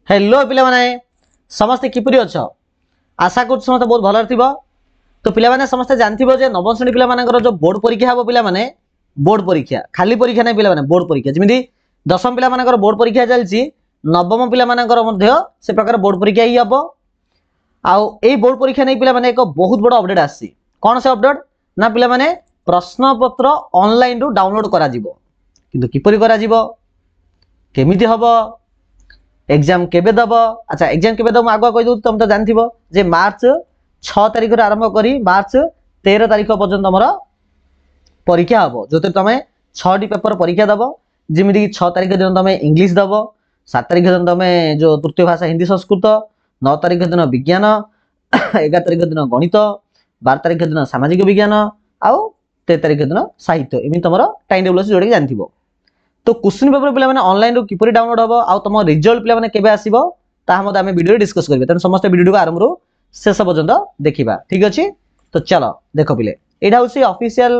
Hello पिला माने समस्ते किपरि अछ आशा कर समस्त बहुत भल थिबो। तो पिला माने समस्ते जानथिबो जे नवम श्रेणी पिला मानकर जो बोर्ड परीक्षा हबो पिला माने बोर्ड परीक्षा खाली परीक्षा नै पिला माने बोर्ड परीक्षा जेमिति दशम पिला मानकर बोर्ड परीक्षा चलछि नवम पिला मानकर मध्य से प्रकार बोर्ड परीक्षा ही हबो। आउ ए बोर्ड परीक्षा नै पिला माने एक बहुत बड़ अपडेट आसी कोन से अपडेट ना पिला माने प्रश्न पत्र ऑनलाइन रु डाउनलोड करा जिवो किंतु किपरि करा जिवो केमिति हबो एग्जाम केबे दब। अच्छा एग्जाम केबे दब आगुआ कहि दउ तुम तो जानथिबो जे मार्च 6 तारिख रे आरंभ करी मार्च 13 तारिख पर्यंत हमर परीक्षा हबो जोते तमे 6 टी पेपर परीक्षा दब जेमिति 6 तारिख दिन तमे इंग्लिश दब 7 तारिख दिन तमे जो तृतीय भाषा हिंदी संस्कृत 9 तारिख दिन विज्ञान 11 तारिख दिन गणित 12 तारिख दिन सामाजिक विज्ञान आउ 13 तारिख दिन साहित्य एमि तमरो टाइम टेबल से जोडे जानथिबो। तो क्वेश्चन पेपर पिला माने ऑनलाइन रो किपरि डाउनलोड हबो आउ तम रिजल्ट पिला माने केबे आसीबो ता हम आमे वीडियो डिस्कस करबे तन समस्त वीडियो को आरंभ रो शेष पर्यंत देखिबा ठीक अछि। तो चलो देखो पिले एडा होसी ऑफिशियल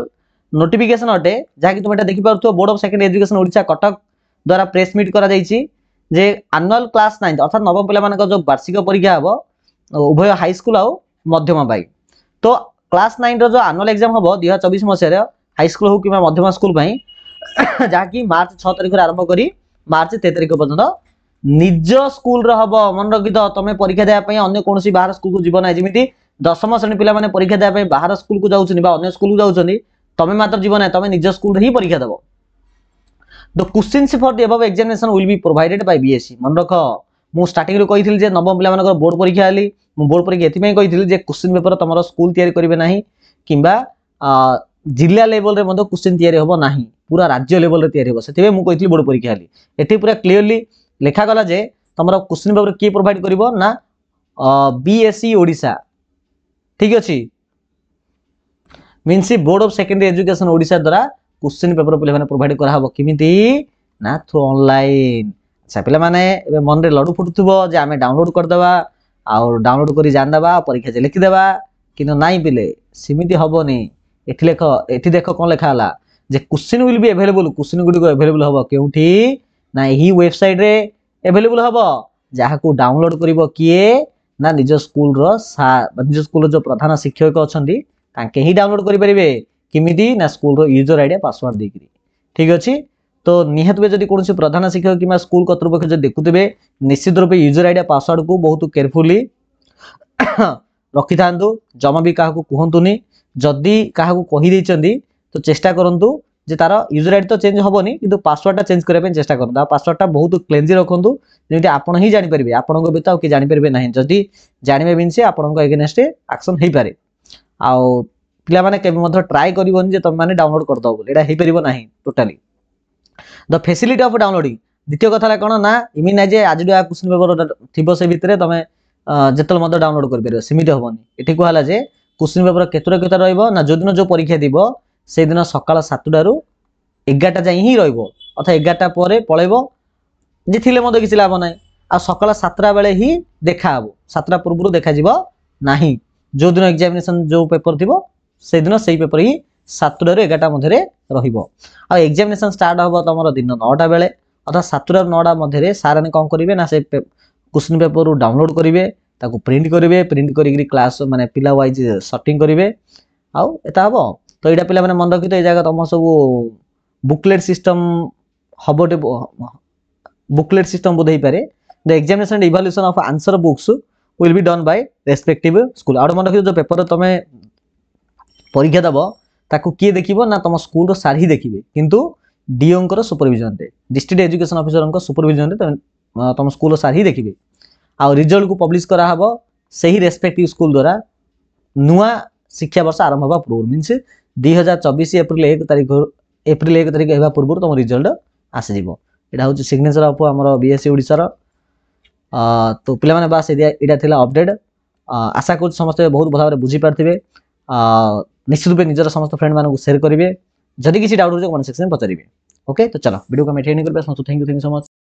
नोटिफिकेशन अटे जहा कि तुम एटा देखि पारथो board of secondary education Odisha Cuttack द्वारा प्रेस मीट करा जाईची जे एनुअल क्लास 9 अर्थात नवम पिला मानक जो वार्षिक परीक्षा हबो उभय हाई स्कूल आउ मध्यमा बाई। तो क्लास 9 रो जो एनुअल एग्जाम हबो 2024 मसिया रे हाई स्कूल हो कि मध्यमा स्कूल बाई जहाँकि मार्च 6 तारिख आरंभ करी मार्च 13 तारिख पर्यंत निज स्कूल हम मन रखिद तुम परीक्षा देवाई अन्य कौन बाहर स्कूल को जीव ना जमी दशम श्रेणी पिला माने परीक्षा देवाई बाहर स्कूल को जाऊँ अन्य स्कूल को जाऊँ तुम मात्र जीव ना तुम निज स्कूल ही परीक्षा देव। The question for the above examination will be provided by BSC मन रख मु स्टार्टिंग रो कहिथिल जे नवम पिला मानकर बोर्ड परीक्षा हली मु बोर्ड परीक्षा एथि कही जे क्वेश्चन पेपर तुम स्कूल तैयारी करेंगे ना किंबा जिला लेवल रे मधो क्वेश्चन तैयारी होबो नाही पूरा राज्य लेवल रे तैयारी होबो सेते मु कहितली बोर्ड परीक्षा हली एठी पूरा क्लियरली लिखा गला जे तमरो क्वेश्चन पेपर की प्रोवाइड करिवो ना बीएससी ओडिसा ठीक अछि means board of secondary education Odisha द्वारा क्वेश्चन पेपर पिले माने प्रोवाइड करा हबो किमिति ना थ्रू ऑनलाइन। अच्छा पिले माने एबे मन रे लडू फुटुथबो जे आमे डाउनलोड कर देबा आ डाउनलोड करी जान देबा परीक्षा जे लिखि देबा किनो नाइ पिले सिमिति हबोनी एठी लेख एठी देखो कोन लेखा हला जे question will be available question गुडी को अवेलेबल हबो केउठी ना एही वेबसाइट रे अवेलेबल हबो जहा को डाउनलोड करिवो किए ना निज स्कूल रो निज स्कूल रो जो प्रधान शिक्षक अछंती ताके ही डाउनलोड करि परिबे किमिति ना स्कूल रो यूजर आईडी पासवर्ड देकरी ठीक अछि। तो निहत बे जदी कोनसी प्रधान शिक्षक किमा स्कूल कर्तृपक्ष जे देखुतबे निश्चित रूपे यूजर आईडी पासवर्ड को बहुत केयरफुली रखि थांदु जमा भी काहा को कहंतुनी जदी काहा को कहि दैचंदी तो चेष्टा करंतु जे तार यूजर आईडी तो चेंज होबनी किंतु पासवर्ड टा चेंज करे पे चेष्टा करंतु पासवर्ड टा बहुत क्लीनली रखंतु जेंति आपण ही जानि परिबे आपनको बेता कि जानि परिबे नाही जदी जानिबे बिनसे आपनको अगेंस्ट एक्शन हेई पारे आ पिला माने केबे मधो ट्राई करिवोनी जे तुम माने डाउनलोड कर दो बोले एडा हेई परिबो नाही totally. The facility of downloading द्वितीय कथा ला कोन ना इमी ना जे आज डा क्वेश्चन पेपर थिबो से भितरे तमे जेतल मधो डाउनलोड कर परिबो सिमिति होबनी एठी को हला जे क्वेश्चन पेपर केतरा रहइबो ना जो दिन जो परीक्षा दिबो से दिन सकाळ 7टा रु 11टा जाई ही रहइबो अथवा 11टा परे पळेबो जे थिले मधो किछि लाभ नै आ सकाळ 7टा बेले ही देखा हबो 7टा पूर्व देखा जिवो नाही जो दिन एग्जामिनेशन जो पेपर थिबो से दिन सेही पेपर ही 7टा रु 11टा मध्ये रे रहिबो आ एग्जामिनेशन स्टार्ट हबो तमरो दिन 9टा बेले अथवा 7टा रु 9टा मध्ये रे साराने कोन करिवे ना से क्वेश्चन पेपर डाउनलोड करिवे ताको प्रिंट करिवे प्रिंट करी क्लास माने पिला वाइज सॉर्टिंग करिवे आउ एता हबो। तो एटा पिला माने मन रखि तो ए जागा तम सब बुकलेट सिस्टम हबोटे बुकलेट सिस्टम बुधै पारे the examination evaluation of answer books will be done by respective school out मन रखि जो पेपर तमे परीक्षा दबो ताको किए देखिबो ना तम स्कूल रो सार ही देखिबे किंतु डीओ को सुपरविजन रे डिस्ट्रिक्ट एजुकेशन ऑफिसर को सुपरविजन रे तम स्कूल रो सार ही देखिबे आ रिजल्ट को पब्लिश करा हबो सही रेस्पेक्टिव स्कूल द्वारा नुआ शिक्षा वर्ष आरंभ होबा पूर्व मींस 2024 एप्रिल 1 तारिख हेबा पूर्व तुम रिजल्ट आसी जिवो एटा होची सिग्नेचर ऑफ हमर बीएससी ओडिसा रो। तो पिला माने बास एटा थिला अपडेट आशा कर समस्त बहुत भल भाबरे बुझी पारथिबे निश्चित रूपे निजर समस्त फ्रेंड मानन को शेयर करिवे जदि किसी डाउट हो कमेंट सेक्शन में पचारिवे ओके। तो चलो वीडियो को हम एटेंड करबे थैंक यू सो मच।